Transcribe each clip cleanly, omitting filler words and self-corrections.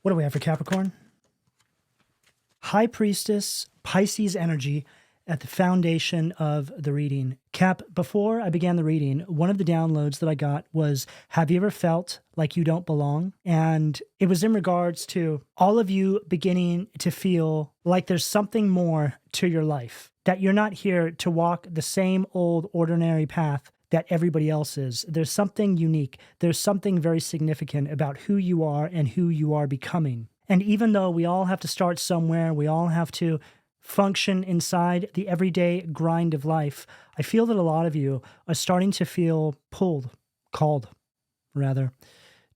What do we have for Capricorn? High Priestess, Pisces energy at the foundation of the reading. Cap, before I began the reading, one of the downloads that I got was, have you ever felt like you don't belong? And it was in regards to all of you beginning to feel like there's something more to your life, that you're not here to walk the same old ordinary path that everybody else is. There's something unique. There's something very significant about who you are and who you are becoming. And even though we all have to start somewhere, we all have to function inside the everyday grind of life, I feel that a lot of you are starting to feel called,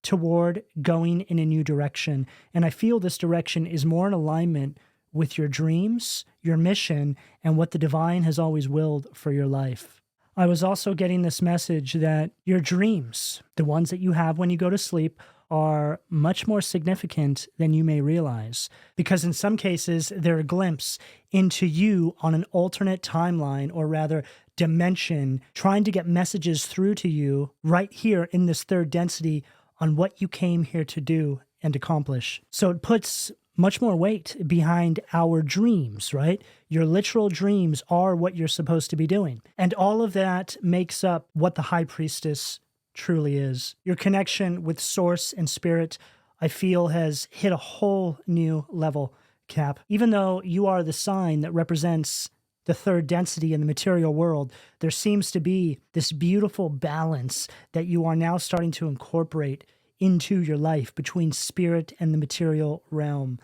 toward going in a new direction. And I feel this direction is more in alignment with your dreams, your mission, and what the divine has always willed for your life. I was also getting this message that your dreams, the ones that you have when you go to sleep, are much more significant than you may realize, because in some cases they're a glimpse into you on an alternate timeline, or rather dimension, trying to get messages through to you right here in this third density on what you came here to do and accomplish. So it puts much more weight behind our dreams, right? Your literal dreams are what you're supposed to be doing. And all of that makes up what the High Priestess truly is. Your connection with Source and Spirit, I feel, has hit a whole new level, Cap. Even though you are the sign that represents the third density in the material world, there seems to be this beautiful balance that you are now starting to incorporate into your life between spirit and the material realm.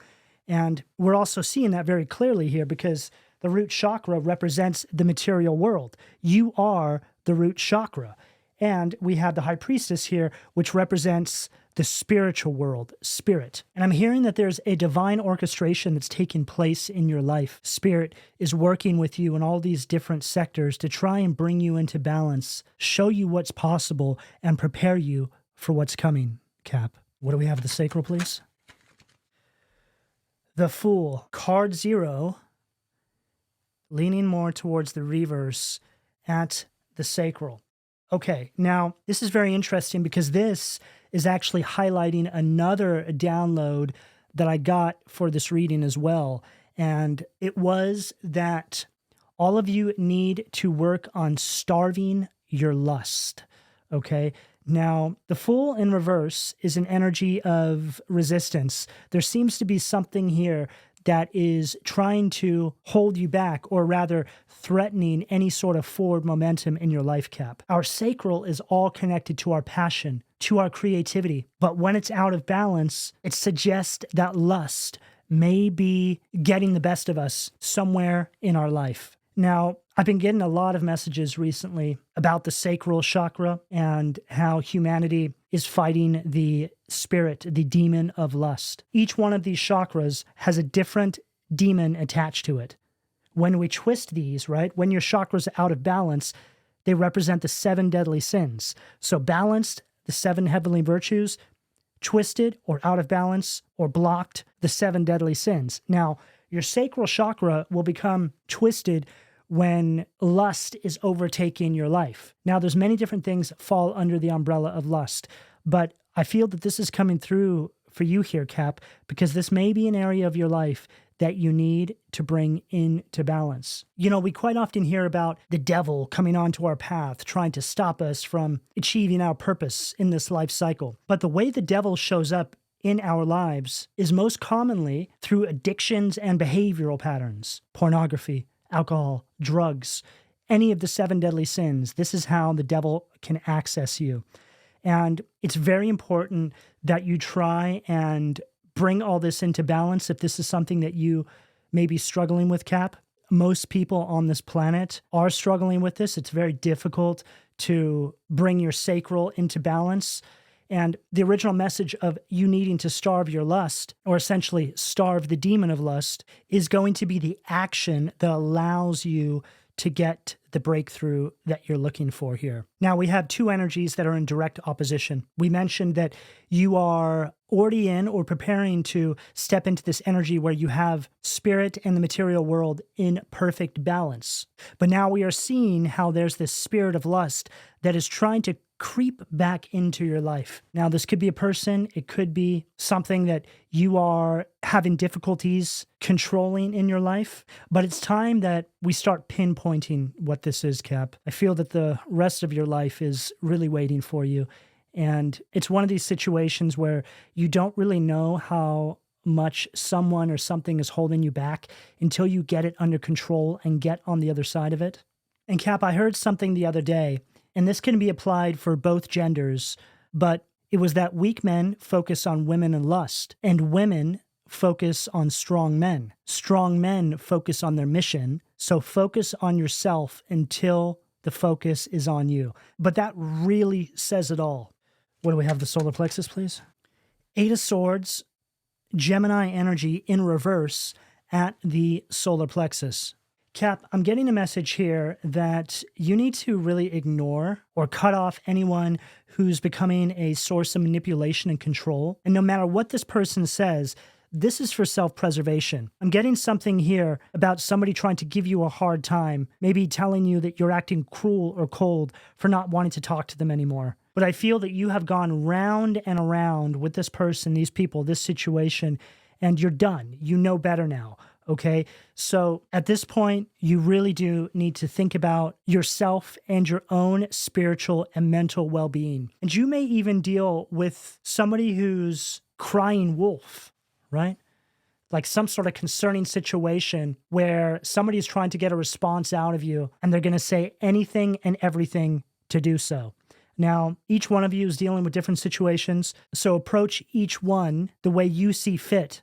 And we're also seeing that very clearly here, because the root chakra represents the material world. You are the root chakra. And we have the High Priestess here, which represents the spiritual world, spirit. And I'm hearing that there's a divine orchestration that's taking place in your life. Spirit is working with you in all these different sectors to try and bring you into balance, show you what's possible, and prepare you for what's coming, Cap. What do we have at the sacral, please? The Fool, card 0, leaning more towards the reverse at the sacral. Okay, now this is very interesting, because this is actually highlighting another download that I got for this reading as well. And it was that all of you need to work on starving your lust, okay? Now, the Fool in reverse is an energy of resistance. There seems to be something here that is trying to hold you back, or rather threatening any sort of forward momentum in your life, Cap. Our sacral is all connected to our passion, to our creativity. But when it's out of balance, it suggests that lust may be getting the best of us somewhere in our life. Now, I've been getting a lot of messages recently about the sacral chakra and how humanity is fighting the spirit, the demon of lust. Each one of these chakras has a different demon attached to it. When we twist these, right, when your chakras are out of balance, they represent the 7 deadly sins. So balanced, the 7 heavenly virtues; twisted or out of balance or blocked, the 7 deadly sins. Now, your sacral chakra will become twisted when lust is overtaking your life. Now, there's many different things that fall under the umbrella of lust, but I feel that this is coming through for you here, Cap, because this may be an area of your life that you need to bring into balance. You know, we quite often hear about the devil coming onto our path, trying to stop us from achieving our purpose in this life cycle. But the way the devil shows up in our lives is most commonly through addictions and behavioral patterns: pornography, alcohol, drugs, any of the 7 deadly sins. This is how the devil can access you. And it's very important that you try and bring all this into balance if this is something that you may be struggling with, Cap. Most people on this planet are struggling with this. It's very difficult to bring your sacral into balance. And the original message of you needing to starve your lust, or essentially starve the demon of lust, is going to be the action that allows you to get the breakthrough that you're looking for here. Now, we have 2 energies that are in direct opposition. We mentioned that you are already in or preparing to step into this energy where you have spirit and the material world in perfect balance. But now we are seeing how there's this spirit of lust that is trying to creep back into your life. Now, this could be a person, it could be something that you are having difficulties controlling in your life, but it's time that we start pinpointing what this is, Cap. I feel that the rest of your life is really waiting for you. And it's one of these situations where you don't really know how much someone or something is holding you back until you get it under control and get on the other side of it. And Cap, I heard something the other day, and this can be applied for both genders, but it was that weak men focus on women and lust, and women focus on strong men. Strong men focus on their mission, so focus on yourself until the focus is on you. But that really says it all. What do we have, the solar plexus, please? Eight of Swords, Gemini energy in reverse at the solar plexus. Cap, I'm getting a message here that you need to really ignore or cut off anyone who's becoming a source of manipulation and control. And no matter what this person says, this is for self-preservation. I'm getting something here about somebody trying to give you a hard time, maybe telling you that you're acting cruel or cold for not wanting to talk to them anymore. But I feel that you have gone round and around with this person, these people, this situation, and you're done. You know better now. Okay, so at this point, you really do need to think about yourself and your own spiritual and mental well-being. And you may even deal with somebody who's crying wolf, right? Like some sort of concerning situation where somebody is trying to get a response out of you and they're going to say anything and everything to do so. Now, each one of you is dealing with different situations, so approach each one the way you see fit.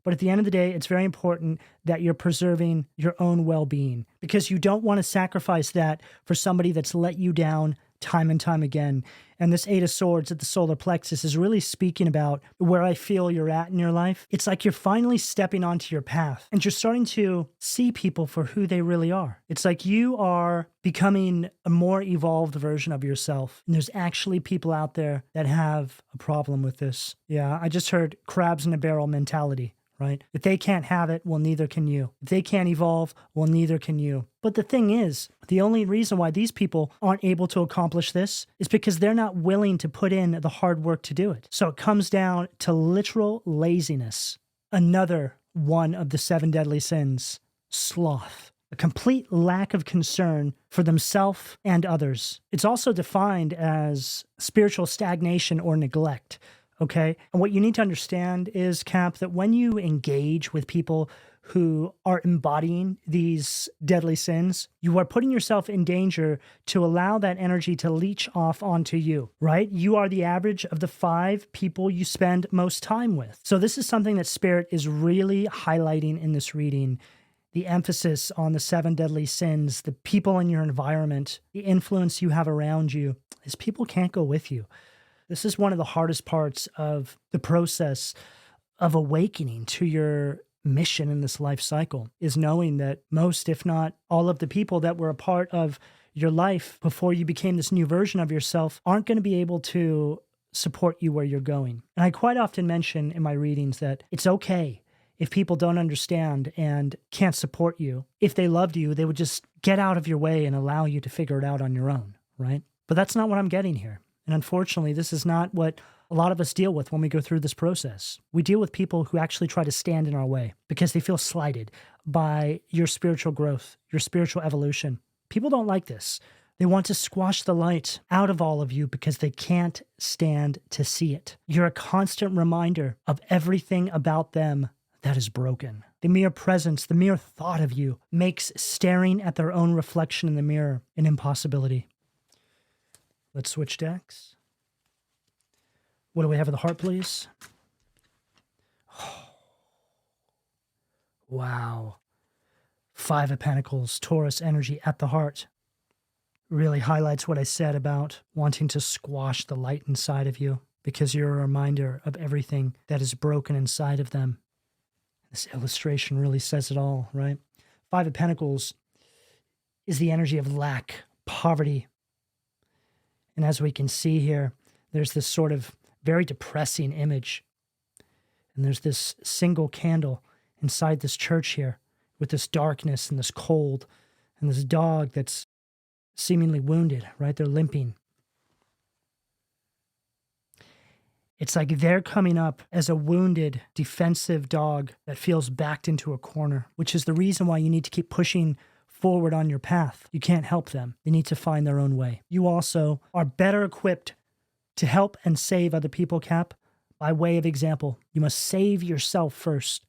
But at the end of the day, it's very important that you're preserving your own well-being because you don't want to sacrifice that for somebody that's let you down time and time again. And this Eight of Swords at the solar plexus is really speaking about where I feel you're at in your life. It's like you're finally stepping onto your path and you're starting to see people for who they really are. It's like you are becoming a more evolved version of yourself. And there's actually people out there that have a problem with this. Yeah, I just heard crabs in a barrel mentality. Right? If they can't have it, well, neither can you. If they can't evolve, well, neither can you. But the thing is, the only reason why these people aren't able to accomplish this is because they're not willing to put in the hard work to do it. So it comes down to literal laziness. Another one of the 7 deadly sins, sloth. A complete lack of concern for themselves and others. It's also defined as spiritual stagnation or neglect. Okay. And what you need to understand is, Cap, that when you engage with people who are embodying these deadly sins, you are putting yourself in danger to allow that energy to leach off onto you, right? You are the average of the 5 people you spend most time with. So this is something that Spirit is really highlighting in this reading. The emphasis on the 7 deadly sins, the people in your environment, the influence you have around you, is people can't go with you. This is one of the hardest parts of the process of awakening to your mission in this life cycle, is knowing that most, if not all of the people that were a part of your life before you became this new version of yourself aren't going to be able to support you where you're going. And I quite often mention in my readings that it's okay if people don't understand and can't support you. If they loved you, they would just get out of your way and allow you to figure it out on your own, right? But that's not what I'm getting here. And unfortunately, this is not what a lot of us deal with when we go through this process. We deal with people who actually try to stand in our way because they feel slighted by your spiritual growth, your spiritual evolution. People don't like this. They want to squash the light out of all of you because they can't stand to see it. You're a constant reminder of everything about them that is broken. The mere presence, the mere thought of you makes staring at their own reflection in the mirror an impossibility. Let's switch decks. What do we have at the heart, please? Oh, wow. 5 of Pentacles, Taurus energy at the heart. Really highlights what I said about wanting to squash the light inside of you because you're a reminder of everything that is broken inside of them. This illustration really says it all, right? 5 of Pentacles is the energy of lack, poverty. And as we can see here, there's this sort of very depressing image. And there's this single candle inside this church here with this darkness and this cold and this dog that's seemingly wounded, right? They're limping. It's like they're coming up as a wounded, defensive dog that feels backed into a corner, which is the reason why you need to keep pushing forward on your path. You can't help them. They need to find their own way. You also are better equipped to help and save other people, Cap, by way of example. You must save yourself first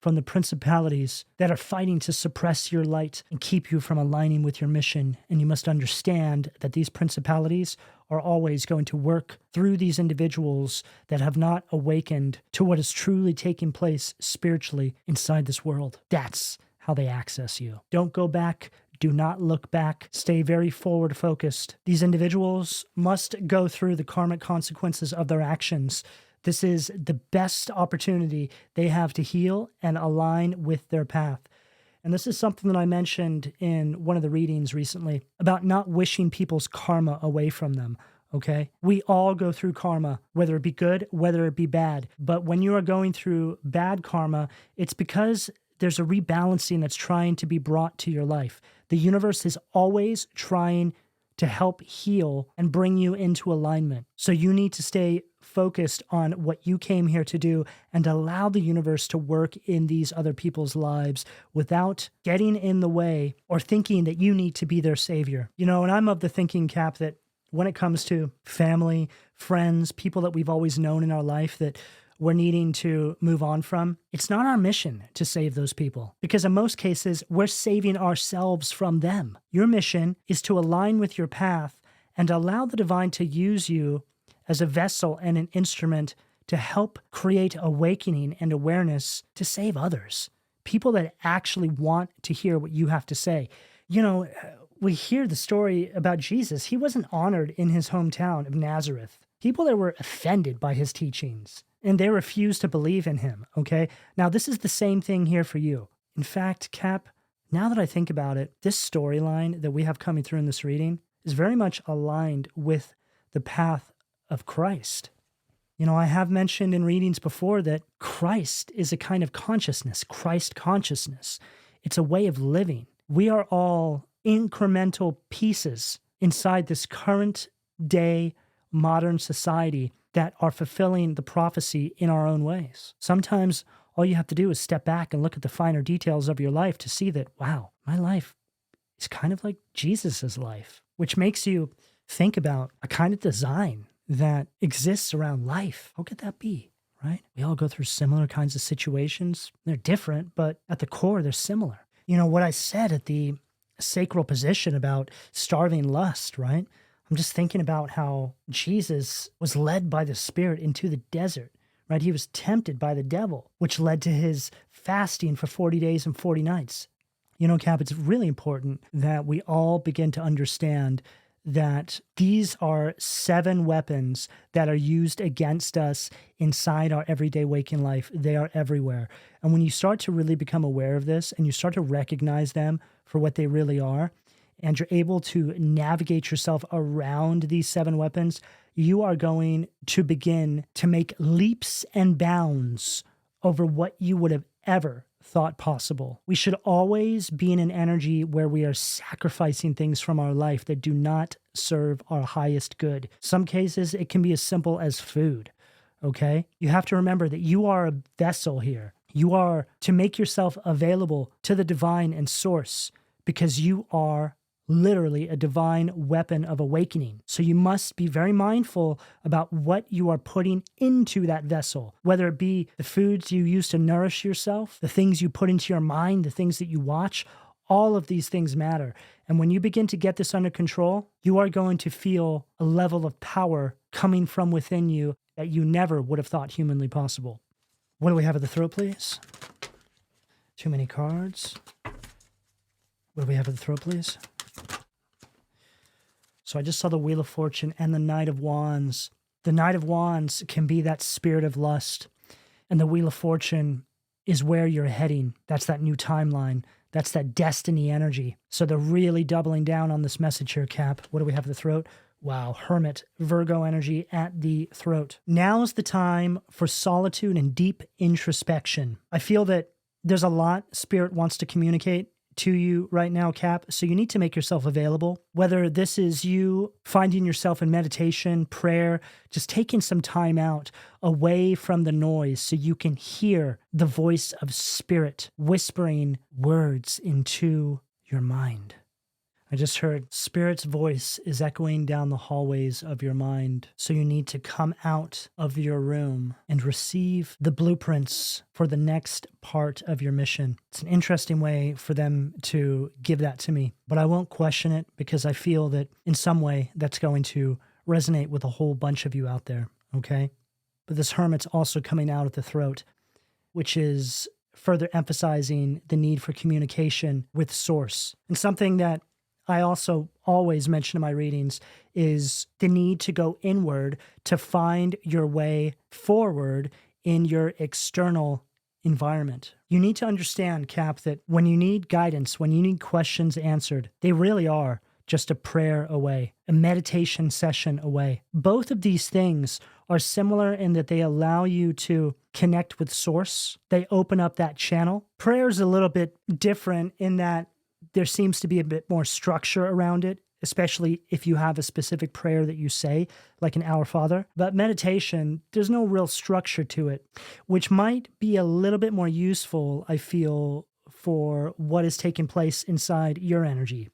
from the principalities that are fighting to suppress your light and keep you from aligning with your mission. And you must understand that these principalities are always going to work through these individuals that have not awakened to what is truly taking place spiritually inside this world. That's how they access you. Don't go back. Do not look back. Stay very forward focused. These individuals must go through the karmic consequences of their actions. This is the best opportunity they have to heal and align with their path. And this is something that I mentioned in one of the readings recently about not wishing people's karma away from them, okay? We all go through karma, whether it be good, whether it be bad. But when you are going through bad karma, it's because there's a rebalancing that's trying to be brought to your life. The universe is always trying to help heal and bring you into alignment. So you need to stay focused on what you came here to do and allow the universe to work in these other people's lives without getting in the way or thinking that you need to be their savior. You know, and I'm of the thinking, Cap, that when it comes to family, friends, people that we've always known in our life that we're needing to move on from, it's not our mission to save those people, because in most cases, we're saving ourselves from them. Your mission is to align with your path and allow the divine to use you as a vessel and an instrument to help create awakening and awareness to save others. People that actually want to hear what you have to say. You know, we hear the story about Jesus. He wasn't honored in his hometown of Nazareth. People that were offended by his teachings, and they refused to believe in him, okay? Now, this is the same thing here for you. In fact, Cap, now that I think about it, this storyline that we have coming through in this reading is very much aligned with the path of Christ. You know, I have mentioned in readings before that Christ is a kind of consciousness, Christ consciousness. It's a way of living. We are all incremental pieces inside this current day modern society that are fulfilling the prophecy in our own ways. Sometimes all you have to do is step back and look at the finer details of your life to see that, wow, my life is kind of like Jesus's life, which makes you think about a kind of design that exists around life. How could that be, right? We all go through similar kinds of situations. They're different, but at the core, they're similar. You know, what I said at the sacral position about starving lust, right? I'm just thinking about how Jesus was led by the Spirit into the desert, right? He was tempted by the devil, which led to his fasting for 40 days and 40 nights. You know, Cap, it's really important that we all begin to understand that these are 7 weapons that are used against us inside our everyday waking life. They are everywhere. And when you start to really become aware of this and you start to recognize them for what they really are, and you're able to navigate yourself around these 7 weapons, you are going to begin to make leaps and bounds over what you would have ever thought possible. We should always be in an energy where we are sacrificing things from our life that do not serve our highest good. Some cases, it can be as simple as food, okay? You have to remember that you are a vessel here. You are to make yourself available to the divine and source because you are literally a divine weapon of awakening. So you must be very mindful about what you are putting into that vessel, whether it be the foods you use to nourish yourself, the things you put into your mind, the things that you watch. All of these things matter. And when you begin to get this under control, you are going to feel a level of power coming from within you that you never would have thought humanly possible. What do we have at the throat, please? Too many cards. What do we have at the throat, please? So I just saw the Wheel of Fortune and the Knight of Wands. The Knight of Wands can be that spirit of lust. And the Wheel of Fortune is where you're heading. That's that new timeline. That's that destiny energy. So they're really doubling down on this message here, Cap. What do we have at the throat? Wow, Hermit, Virgo energy at the throat. Now's the time for solitude and deep introspection. I feel that there's a lot Spirit wants to communicate to you right now, Cap. So you need to make yourself available. Whether this is you finding yourself in meditation, prayer, just taking some time out away from the noise so you can hear the voice of spirit whispering words into your mind. I just heard Spirit's voice is echoing down the hallways of your mind. So you need to come out of your room and receive the blueprints for the next part of your mission. It's an interesting way for them to give that to me, but I won't question it because I feel that in some way that's going to resonate with a whole bunch of you out there, okay? But this hermit's also coming out at the throat, which is further emphasizing the need for communication with source. And something that I also always mention in my readings is the need to go inward to find your way forward in your external environment. You need to understand, Cap, that when you need guidance, when you need questions answered, they really are just a prayer away, a meditation session away. Both of these things are similar in that they allow you to connect with source. They open up that channel. Prayer is a little bit different in that there seems to be a bit more structure around it, especially if you have a specific prayer that you say, like an Our Father. But meditation, there's no real structure to it, which might be a little bit more useful, I feel, for what is taking place inside your energy.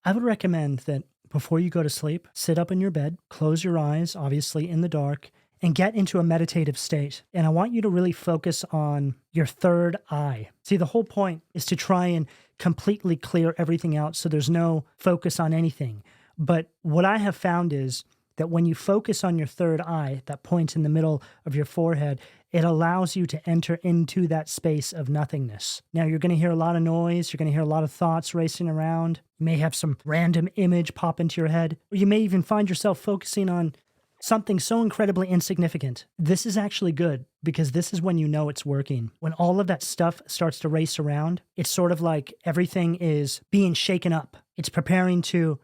I would recommend that before you go to sleep, sit up in your bed, close your eyes, obviously in the dark, and get into a meditative state. And I want you to really focus on your third eye. See, the whole point is to try and completely clear everything out so there's no focus on anything. But what I have found is that when you focus on your third eye, that point in the middle of your forehead, it allows you to enter into that space of nothingness. Now, you're going to hear a lot of noise. You're going to hear a lot of thoughts racing around. You may have some random image pop into your head, or you may even find yourself focusing on something so incredibly insignificant. This is actually good because this is when you know it's working. When all of that stuff starts to race around, it's sort of like everything is being shaken up. It's preparing to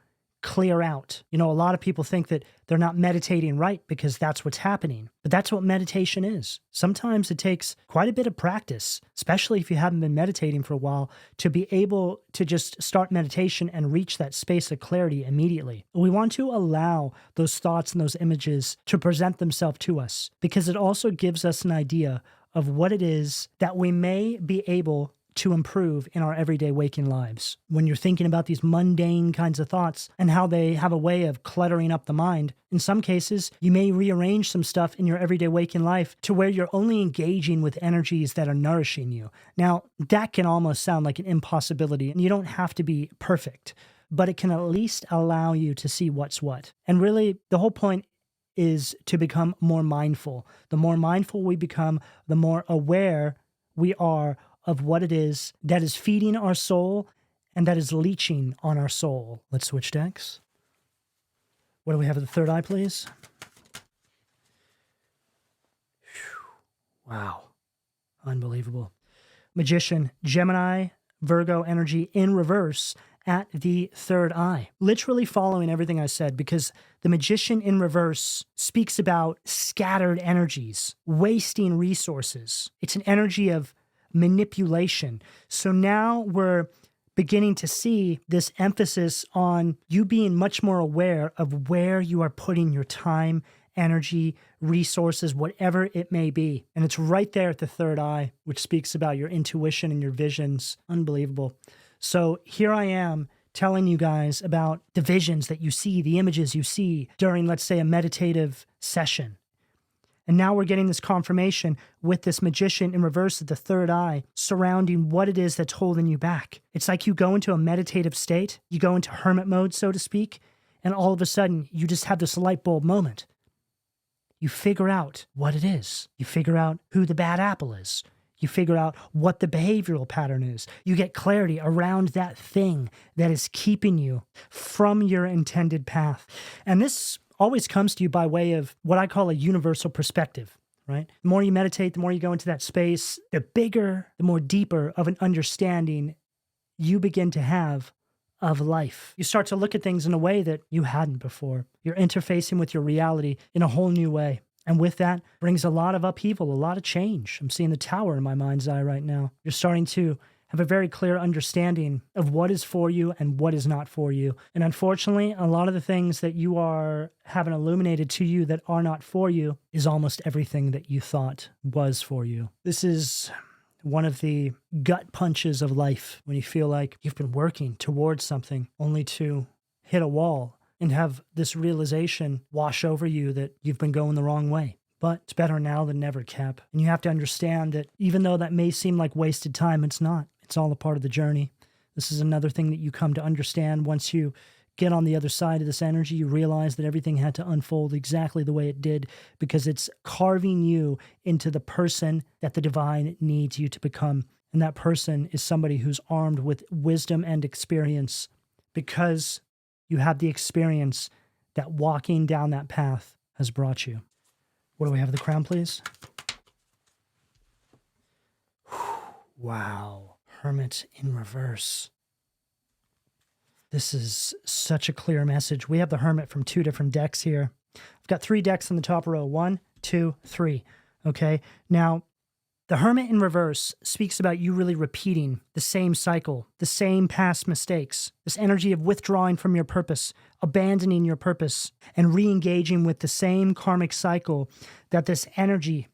clear out. You know, a lot of people think that they're not meditating right because that's what's happening. But that's what meditation is. Sometimes it takes quite a bit of practice, especially if you haven't been meditating for a while, to be able to just start meditation and reach that space of clarity immediately. We want to allow those thoughts and those images to present themselves to us because it also gives us an idea of what it is that we may be able to improve in our everyday waking lives. When you're thinking about these mundane kinds of thoughts and how they have a way of cluttering up the mind, in some cases, you may rearrange some stuff in your everyday waking life to where you're only engaging with energies that are nourishing you. Now, that can almost sound like an impossibility, and you don't have to be perfect, but it can at least allow you to see what's what. And really, the whole point is to become more mindful. The more mindful we become, the more aware we are of what it is that is feeding our soul and that is leeching on our soul. Let's switch decks. What do we have at the third eye, please? Whew. Wow. Unbelievable. Magician, Gemini, Virgo energy in reverse at the third eye. Literally following everything I said, because the Magician in reverse speaks about scattered energies, wasting resources. It's an energy of manipulation. So now we're beginning to see this emphasis on you being much more aware of where you are putting your time, energy, resources, whatever it may be. And it's right there at the third eye, which speaks about your intuition and your visions. Unbelievable. So here I am telling you guys about the visions that you see, the images you see during, let's say, a meditative session. And now we're getting this confirmation with this Magician in reverse at the third eye surrounding what it is that's holding you back. It's like you go into a meditative state, you go into hermit mode, so to speak, and all of a sudden you just have this light bulb moment. You figure out what it is. You figure out who the bad apple is. You figure out what the behavioral pattern is. You get clarity around that thing that is keeping you from your intended path. And this always comes to you by way of what I call a universal perspective, right? The more you meditate, the more you go into that space, the bigger, the more deeper of an understanding you begin to have of life. You start to look at things in a way that you hadn't before. You're interfacing with your reality in a whole new way. And with that brings a lot of upheaval, a lot of change. I'm seeing the tower in my mind's eye right now. You're starting to have a very clear understanding of what is for you and what is not for you. And unfortunately, a lot of the things that you are having illuminated to you that are not for you is almost everything that you thought was for you. This is one of the gut punches of life when you feel like you've been working towards something only to hit a wall and have this realization wash over you that you've been going the wrong way. But it's better now than never, Cap. And you have to understand that even though that may seem like wasted time, it's not. It's all a part of the journey. This is another thing that you come to understand once you get on the other side of this energy. You realize that everything had to unfold exactly the way it did because it's carving you into the person that the divine needs you to become. And that person is somebody who's armed with wisdom and experience because you have the experience that walking down that path has brought you. What do we have at the crown, please? Wow. Hermit in reverse. This is such a clear message. We have the Hermit from 2 different decks here. I've got 3 decks in the top row. 1, 2, 3. Okay. Now, the Hermit in reverse speaks about you really repeating the same cycle, the same past mistakes, this energy of withdrawing from your purpose, abandoning your purpose, and re-engaging with the same karmic cycle that this energy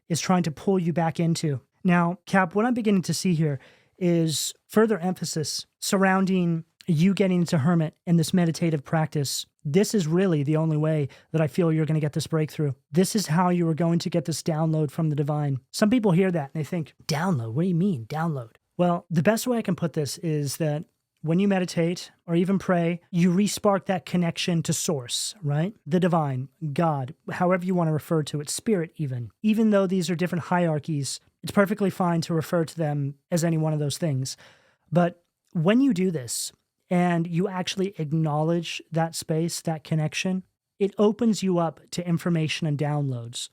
is trying to pull you back into. Now, Cap, what I'm beginning to see here is further emphasis surrounding you getting into Hermit and this meditative practice. This is really the only way that I feel you're going to get this breakthrough. This is how you are going to get this download from the divine. Some people hear that and they think, download? What do you mean, download? Well, the best way I can put this is that when you meditate or even pray, you re-spark that connection to source, right? The divine, God, however you want to refer to it, spirit even. Even though these are different hierarchies, it's perfectly fine to refer to them as any one of those things. But when you do this, and you actually acknowledge that space, that connection, it opens you up to information and downloads.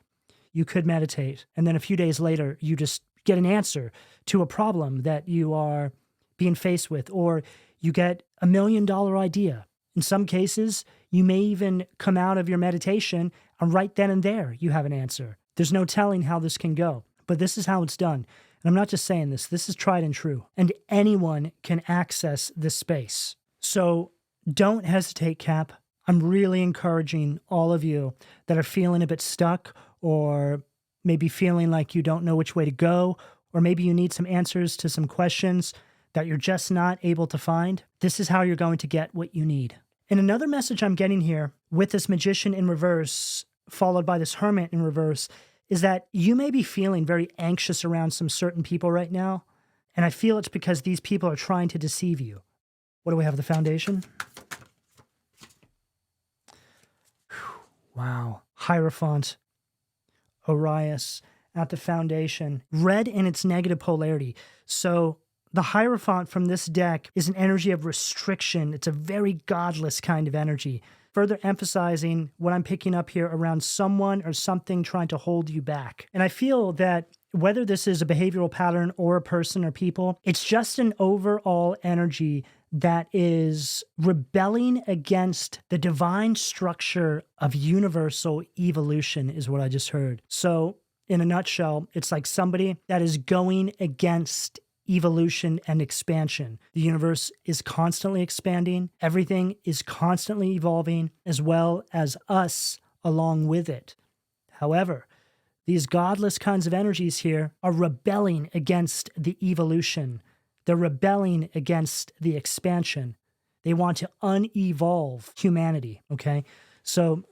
You could meditate, and then a few days later, you just get an answer to a problem that you are being faced with, or you get $1 million idea. In some cases, you may even come out of your meditation, and right then and there, you have an answer. There's no telling how this can go, but this is how it's done. And I'm not just saying this. This is tried and true. And anyone can access this space. So don't hesitate, Cap. I'm really encouraging all of you that are feeling a bit stuck or maybe feeling like you don't know which way to go, or maybe you need some answers to some questions that you're just not able to find. This is how you're going to get what you need. And another message I'm getting here with this Magician in reverse, followed by this Hermit in reverse, is that you may be feeling very anxious around some certain people right now, and I feel it's because these people are trying to deceive you. What do we have at the foundation? Wow. Hierophant, Orias at the foundation, red in its negative polarity. So the Hierophant from this deck is an energy of restriction. It's a very godless kind of energy, further emphasizing what I'm picking up here around someone or something trying to hold you back. And I feel that whether this is a behavioral pattern or a person or people, it's just an overall energy that is rebelling against the divine structure of universal evolution is what I just heard. So in a nutshell, it's like somebody that is going against evolution and expansion. The universe is constantly expanding. Everything is constantly evolving, as well as us along with it. However, these godless kinds of energies here are rebelling against the evolution. They're rebelling against the expansion. They want to unevolve humanity, okay? So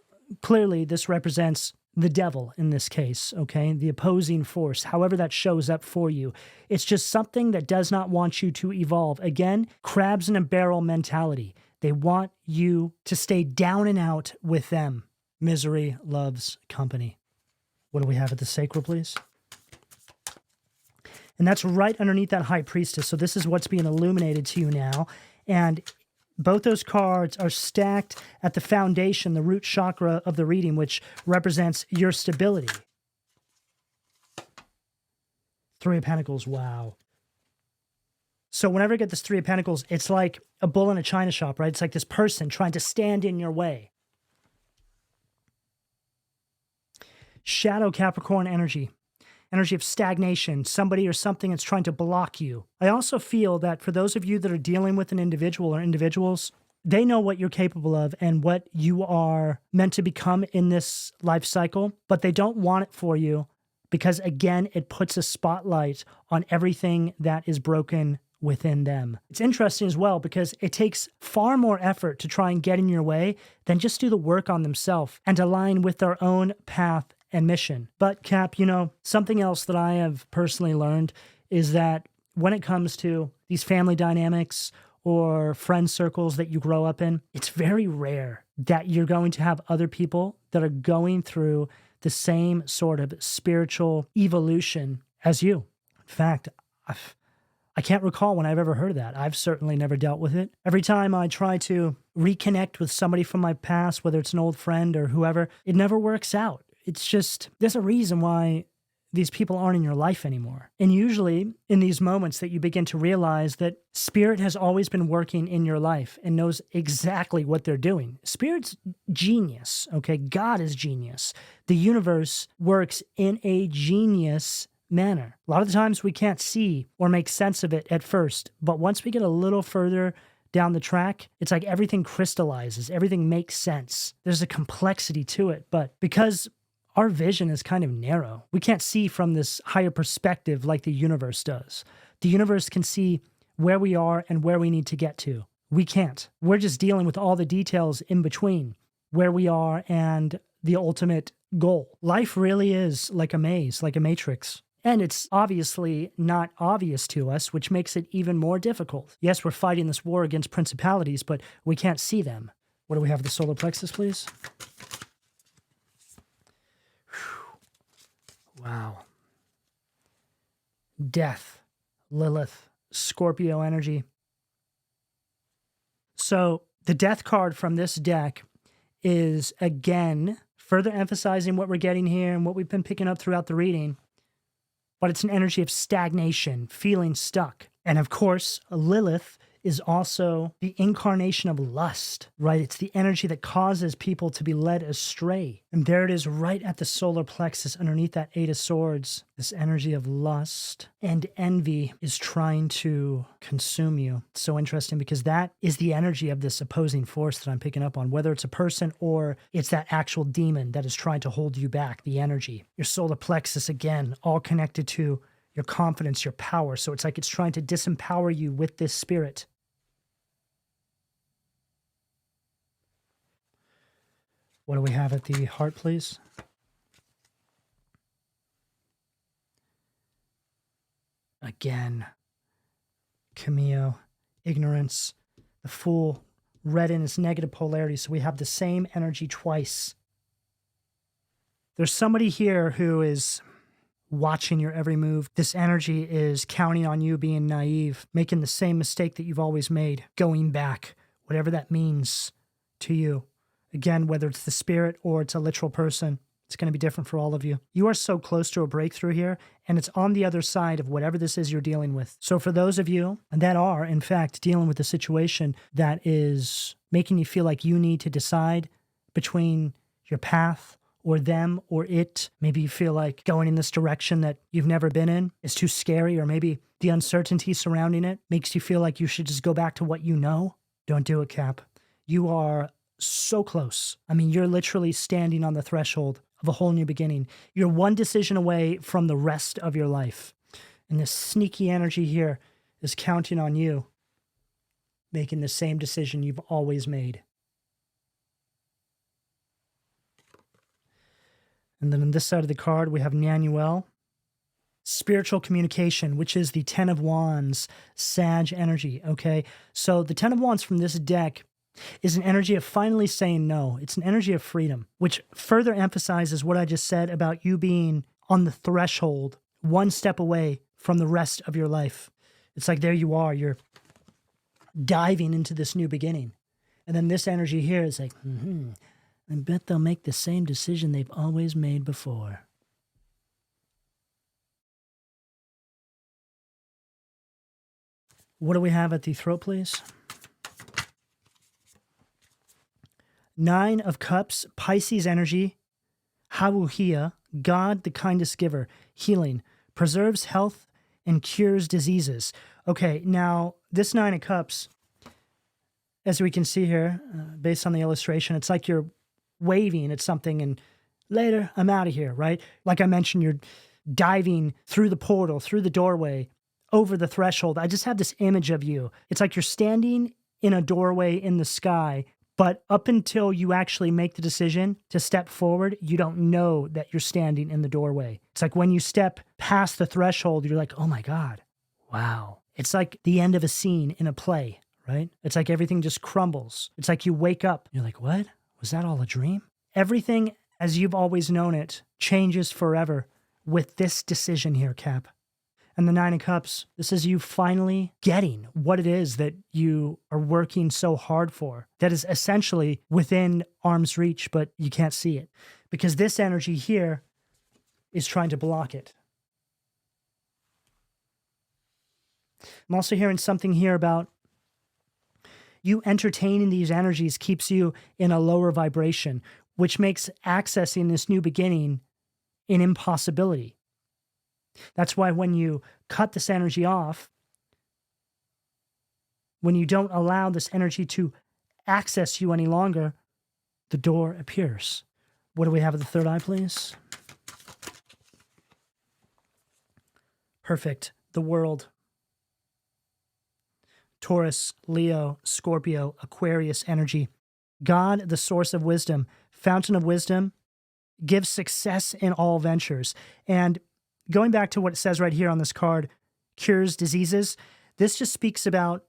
clearly this represents the devil in this case, okay? The opposing force, however that shows up for you. It's just something that does not want you to evolve. Again, crabs in a barrel mentality. They want you to stay down and out with them. Misery loves company. What do we have at the sacral, please? And that's right underneath that High Priestess. So this is what's being illuminated to you now. And both those cards are stacked at the foundation, the root chakra of the reading, which represents your stability. 3 of Pentacles, wow. So whenever I get this 3 of Pentacles, it's like a bull in a china shop, right? It's like this person trying to stand in your way. Shadow Capricorn energy. energy of stagnation, somebody or something that's trying to block you. I also feel that for those of you that are dealing with an individual or individuals, they know what you're capable of and what you are meant to become in this life cycle, but they don't want it for you because, again, it puts a spotlight on everything that is broken within them. It's interesting as well because it takes far more effort to try and get in your way than just do the work on themselves and align with their own path and mission. But Cap, you know, something else that I have personally learned is that when it comes to these family dynamics or friend circles that you grow up in, it's very rare that you're going to have other people that are going through the same sort of spiritual evolution as you. In fact, I can't recall when I've ever heard of that. I've certainly never dealt with it. Every time I try to reconnect with somebody from my past, whether it's an old friend or whoever, it never works out. It's just, there's a reason why these people aren't in your life anymore. And usually in these moments that you begin to realize that Spirit has always been working in your life and knows exactly what they're doing. Spirit's genius, okay? God is genius. The universe works in a genius manner. A lot of the times we can't see or make sense of it at first, but once we get a little further down the track, it's like everything crystallizes, everything makes sense. There's a complexity to it, but because our vision is kind of narrow, we can't see from this higher perspective like the universe does. The universe can see where we are and where we need to get to. We can't. We're just dealing with all the details in between where we are and the ultimate goal. Life really is like a maze, like a matrix. And it's obviously not obvious to us, which makes it even more difficult. Yes, we're fighting this war against principalities, but we can't see them. What do we have? The solar plexus, please. Whew. Wow. Death, Lilith, Scorpio energy. So the death card from this deck is, again, further emphasizing what we're getting here and what we've been picking up throughout the reading. But it's an energy of stagnation, feeling stuck. And of course, Lilith is also the incarnation of lust, right? It's the energy that causes people to be led astray. And there it is right at the solar plexus underneath that Eight of Swords. This energy of lust and envy is trying to consume you. It's so interesting because that is the energy of this opposing force that I'm picking up on, whether it's a person or it's that actual demon that is trying to hold you back, the energy. Your solar plexus, again, all connected to your confidence, your power. So it's like it's trying to disempower you with this spirit. What do we have at the heart, please? Again, Cameo, ignorance, the Fool, red in its negative polarity. So we have the same energy twice. There's somebody here who is watching your every move. This energy is counting on you being naive, making the same mistake that you've always made, going back, whatever that means to you. Again, whether it's the spirit or it's a literal person, it's going to be different for all of you. You are so close to a breakthrough here, and it's on the other side of whatever this is you're dealing with. So for those of you that are, in fact, dealing with a situation that is making you feel like you need to decide between your path or them or it, maybe you feel like going in this direction that you've never been in is too scary, or maybe the uncertainty surrounding it makes you feel like you should just go back to what you know, don't do it, Cap. You are so close. I mean, you're literally standing on the threshold of a whole new beginning. You're one decision away from the rest of your life. And this sneaky energy here is counting on you making the same decision you've always made. And then on this side of the card, we have Nanuel. Spiritual communication, which is the Ten of Wands, Sag energy, okay? So the Ten of Wands from this deck is an energy of finally saying no. It's an energy of freedom, which further emphasizes what I just said about you being on the threshold, one step away from the rest of your life. It's like there you are, you're diving into this new beginning. And then this energy here is like, I bet they'll make the same decision they've always made before. What do we have at the throat, please? Nine of Cups, Pisces energy, Hawuhia, God, the kindest giver. healing, preserves health, and cures diseases. Okay, now this Nine of Cups, as we can see here, based on the illustration, it's like you're waving at something and later, I'm out of here, right? Like I mentioned, you're diving through the portal, through the doorway, over the threshold. I just have this image of you. It's like you're standing in a doorway in the sky, but up until you actually make the decision to step forward, you don't know that you're standing in the doorway. It's like when you step past the threshold, you're like, oh my God, wow. It's like the end of a scene in a play, right? It's like everything just crumbles. It's like you wake up, you're like, what? Was that all a dream? Everything as you've always known it changes forever with this decision here, Cap. And the Nine of Cups, this is you finally getting what it is that you are working so hard for, that is essentially within arm's reach, but you can't see it. Because this energy here is trying to block it. I'm also hearing something here about you entertaining these energies keeps you in a lower vibration, which makes accessing this new beginning an impossibility. That's why when you cut this energy off, when you don't allow this energy to access you any longer, the door appears. What do we have at the third eye, please? Perfect. The world. Taurus, Leo, Scorpio, Aquarius energy. God, the source of wisdom, fountain of wisdom, gives success in all ventures. And going back to what it says right here on this card, cures diseases, this just speaks about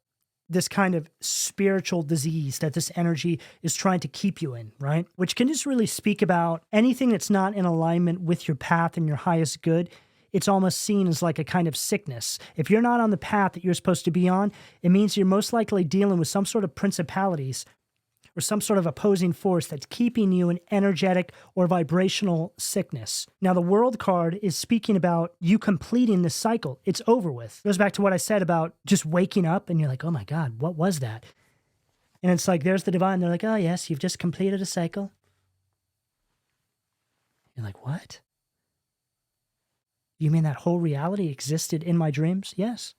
this kind of spiritual disease that this energy is trying to keep you in, right? Which can just really speak about anything that's not in alignment with your path and your highest good. It's almost seen as like a kind of sickness. If you're not on the path that you're supposed to be on, it means you're most likely dealing with some sort of principalities or some sort of opposing force that's keeping you in energetic or vibrational sickness. Now, the World card is speaking about you completing this cycle. It's over with. It goes back to what I said about just waking up and you're like, oh my God, what was that? And it's like, there's the divine. They're like, oh yes, you've just completed a cycle. You're like, what? You mean that whole reality existed in my dreams? Yes.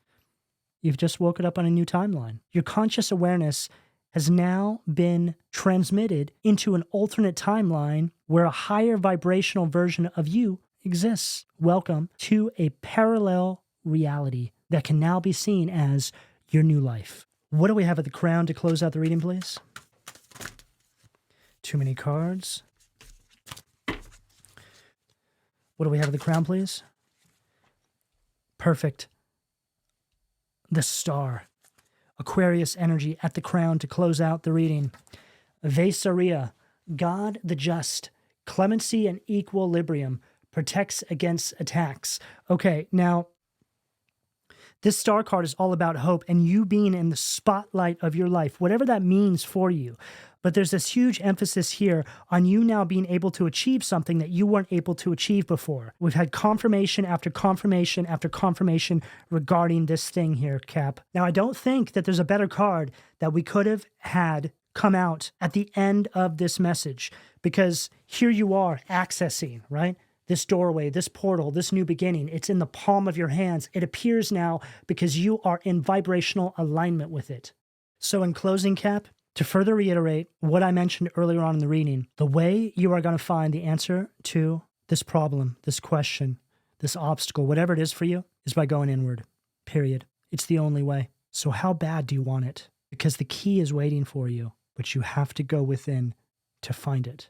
You've just woken up on a new timeline. Your conscious awareness has now been transmitted into an alternate timeline where a higher vibrational version of you exists. Welcome to a parallel reality that can now be seen as your new life. What do we have at the crown to close out the reading, please? Too many cards. What do we have at the crown, please? Perfect. The star. Aquarius energy at the crown to close out the reading. Vesaria, God the just, clemency and equilibrium, protects against attacks. Okay, now, this star card is all about hope and you being in the spotlight of your life, whatever that means for you. But there's this huge emphasis here on you now being able to achieve something that you weren't able to achieve before. We've had confirmation after confirmation after confirmation regarding this thing here, Cap. Now, I don't think that there's a better card that we could have had come out at the end of this message, because here you are accessing, right? This doorway, this portal, this new beginning. It's in the palm of your hands. It appears now because you are in vibrational alignment with it. So in closing, Cap, to further reiterate what I mentioned earlier on in the reading, the way you are going to find the answer to this problem, this question, this obstacle, whatever it is for you, is by going inward, period. It's the only way. So how bad do you want it? Because the key is waiting for you, but you have to go within to find it.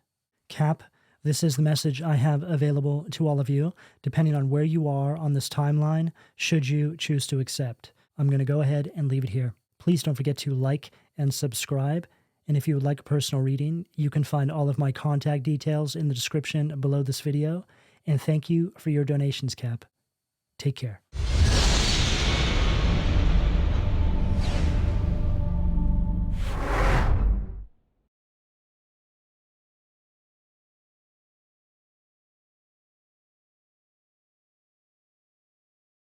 Cap, this is the message I have available to all of you, depending on where you are on this timeline, should you choose to accept. I'm going to go ahead and leave it here. Please don't forget to like and subscribe. And if you would like a personal reading, you can find all of my contact details in the description below this video. And thank you for your donations, Cap. Take care.